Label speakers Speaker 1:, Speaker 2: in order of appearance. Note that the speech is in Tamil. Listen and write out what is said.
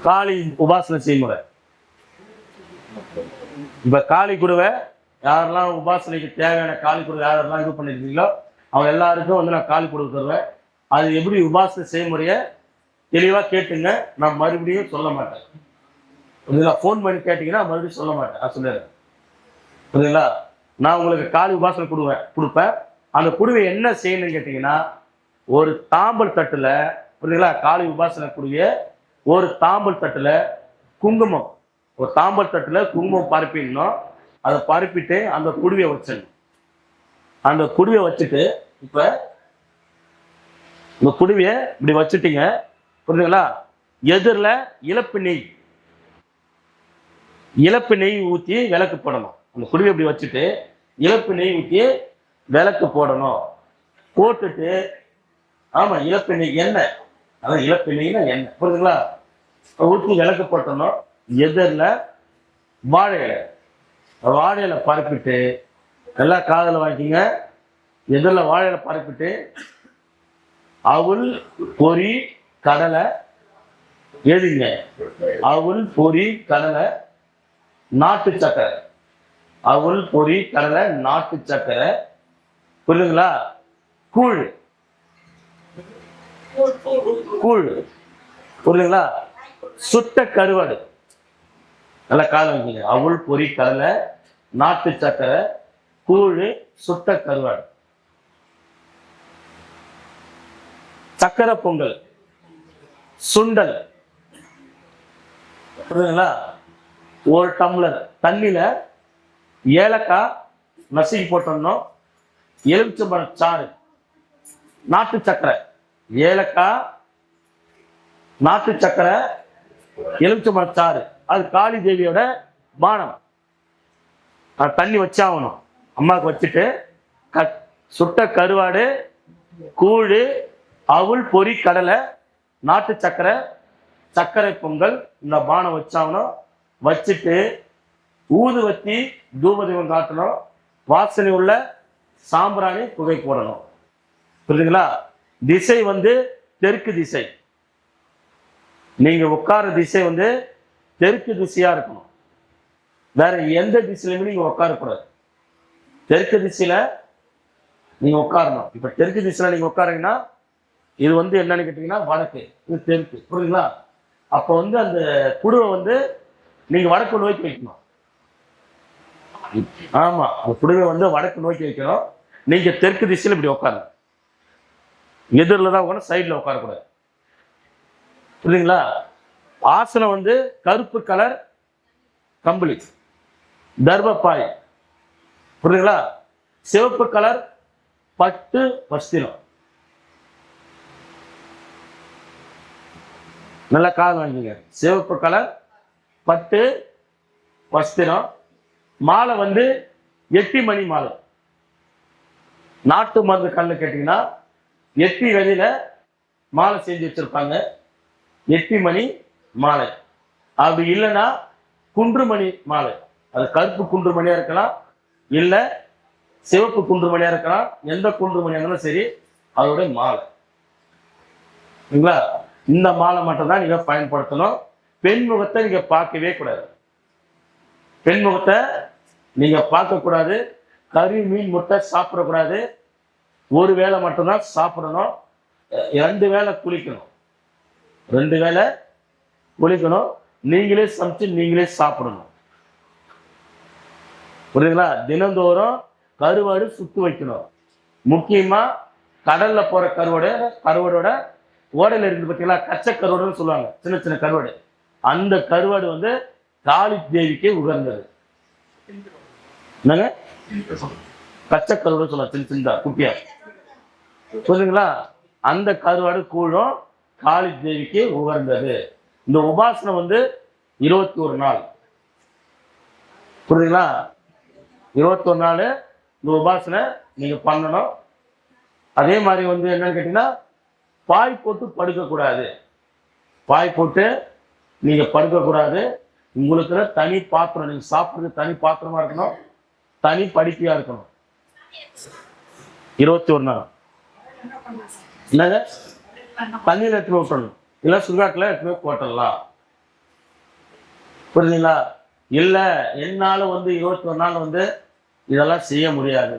Speaker 1: காளி உபாசனை செய்முறை. இப்ப காளி குருவை யாரெல்லாம் உபாசனைக்கு தேவையான காளி குருவை யாரெல்லாம் இது பண்ணிருக்கீங்களோ அவங்க எல்லாருக்கும் வந்து நான் காளி குருவை தருவேன். அது எப்படி உபாசனை செய்முறைய தெளிவா கேட்டுங்க. நான் மறுபடியும் சொல்ல மாட்டேன். புரியுதுங்களா? ஃபோன் பண்ணி கேட்டீங்கன்னா மறுபடியும் சொல்ல மாட்டேன். நான் சொல்லிடுறேன். புரியுதுங்களா? நான் உங்களுக்கு காளி உபாசனை கொடுப்பேன். அந்த குருவை என்ன செய்யணும்னு கேட்டீங்கன்னா, ஒரு தாம்பல் தட்டுல, புரியுதுங்களா, காளி உபாசனை குருவிய ஒரு தாம்பல் தட்டுல குங்குமம், ஒரு தாம்பல் தட்டுல குங்குமம் பரப்பிடணும். அதை பரப்பிட்டு அந்த குருவியை வச்சிடணும். அந்த குருவியை வச்சுட்டு இப்ப இந்த குருவியை இப்படி வச்சுட்டீங்க. புரியுதுங்களா? எதிரில் இழப்பு நெய் ஊற்றி விளக்கு போடணும். அந்த குருவியை இப்படி வச்சுட்டு இழப்பு நெய் ஊற்றி விளக்கு போடணும். போட்டுட்டு ஆமா இழப்பு நெய் எண்ணெய், அதான் இழப்பு நெய்னா எண்ணெய். புரியுதுங்களா? ஊற்றி விளக்கு போட்டணும். எதிரில் வாழை இலை பரப்பிட்டு நல்லா காதில் வாங்கிக்கிங்க. எதிரில் வாழை இலை பரப்பிட்டு அவுள் பொரி கடலை எழுதிங்க. அவுள் பொரி கடலை நாட்டு சக்கரை, அவுள் பொரி கடலை நாட்டு சக்கரை. புரியுதுங்களா? கூழ் புரியுதுங்களா? சுட்ட கருவாடு நல்லா கால வைக்கிங்க. அவுள் பொரி கடலை நாட்டு சக்கரை கூழ் சுட்ட கருவாடு. சக்கரை பொங்கல் சுண்டல். புரியுதுங்களா? ஒரு டம்ளர் தண்ணியில ஏலக்காய் நசுக்கி போட்டோம்னோ, எலுமிச்சம்பழம் சாறு, நாட்டு சக்கரை, ஏலக்காய் நாட்டு சக்கரை எலுமிச்சம்பழம் சாறு. அது காளி தேவியோட பானம். தண்ணி வச்சாகணும். அம்மாவுக்கு வச்சுட்டு சுட்ட கருவாடு கூழ் அவுள் பொரி கடலை நாட்டு சக்கரை சர்க்கரை பொங்கல் இந்த பானம் வச்சாகணும். வச்சுட்டு ஊதுவத்தி தூபதீபம் காட்டணும். வாசனை உள்ள சாம்பிராணி புகை போடணும். புரியுதுங்களா? திசை வந்து தெற்கு திசை. நீங்க உட்கார திசை வந்து தெற்கு திசையா இருக்கணும். வேற எந்த திசையிலுமே நீங்க உட்காரக்கூடாது. தெற்கு திசையில நீங்க உட்காரணும். இப்ப தெற்கு திசையில நீங்க உட்காரீங்கன்னா இது வந்து என்னன்னு கேட்டீங்கன்னா வடக்கு, இது தெற்கு. புரியுதுங்களா? அப்ப வந்து அந்த குடுவை வந்து நீங்க வடக்கு நோக்கி வைக்கணும். ஆமா, அந்த குடுவை வந்து வடக்கு நோக்கி வைக்கணும். நீங்க தெற்கு திசையில இப்படி உட்காரணும். எதிரில் தான் உட்காந்து சைட்ல உட்காரக்கூடாது. புரியுதுங்களா? ஆசனம் வந்து கருப்பு கலர் கம்பளி தர்பப்பாய். புரியுதுங்களா? சிவப்பு கலர் பட்டு வஸ்திரம். நல்லா காது வாங்கிங்க. சிவப்பு கலர் பட்டு வஸ்திரம். மாலை வந்து 8 மணி மாலை. நாட்டு மருந்து கல்லு கேட்டீங்கன்னா 8 வெளியில மாலை செஞ்சு வச்சிருப்பாங்க. 8 மணி மாலை. அப்படி இல்லைன்னா குன்றுமணி மாலை. அது கருப்பு குன்றுமணியா இருக்கலாம், இல்ல சிவப்பு குன்றுமணியா இருக்கலாம். எந்த குன்றுமணியா இருந்தாலும் சரி, அதோட மாலை. இந்த மாலை மட்டும் தான் நீங்க பயன்படுத்தணும். பெண் முகத்தை நீங்க பார்க்கவே கூடாது. பெண் முகத்தை நீங்க பார்க்க கூடாது. கறி மீன் முட்டை சாப்பிடக்கூடாது. ஒரு வேளை மட்டும்தான் சாப்பிடணும். 2 வேளை குளிக்கணும். 2 வேளை குளிக்கணும். நீங்களே சமைச்சு நீங்களே சாப்பிடணும். புரியுதுங்களா? தினந்தோறும் கருவாடு சுத்து வைக்கணும். முக்கியமா கடல்ல போற கருவாடோட ஓடையில இருந்து பார்த்தீங்களா, கச்சை கருவாடுன்னு சொல்லுவாங்க, சின்ன சின்ன கருவாடு. அந்த கருவாடு வந்து காளி தேவிக்கு உகந்தது. என்னங்க? கச்சை கருவாடு சொல்லுவாங்க, சின்ன சின்ன குட்டியா. புரியுதுங்களா? அந்த கருவாடு கூழும் காளி தேவிக்கு உகந்தது. இந்த உபாசனம் வந்து 21 நாள். புரியுதுங்களா? 21 நாள் இந்த உபாசனை நீங்க பண்ணணும். அதே மாதிரி வந்து என்னன்னு கேட்டீங்கன்னா, பாய் போட்டு படுக்கக்கூடாது. பாய் போட்டு நீங்க படுக்கக்கூடாது. உங்களுக்கு தனி பாத்திரம், நீங்க சாப்பிடுறது தனி பாத்திரமா இருக்கணும், தனி படிக்கையா இருக்கணும். 21 நாள் என்னங்க? தண்ணியில எடுத்து விட்டணும், இல்லை சுடுகாட்டில் எடுத்து போட்டலாம். புரியுதுங்களா? இல்லை என்னால் வந்து 21 நாள் வந்து இதெல்லாம் செய்ய முடியாது,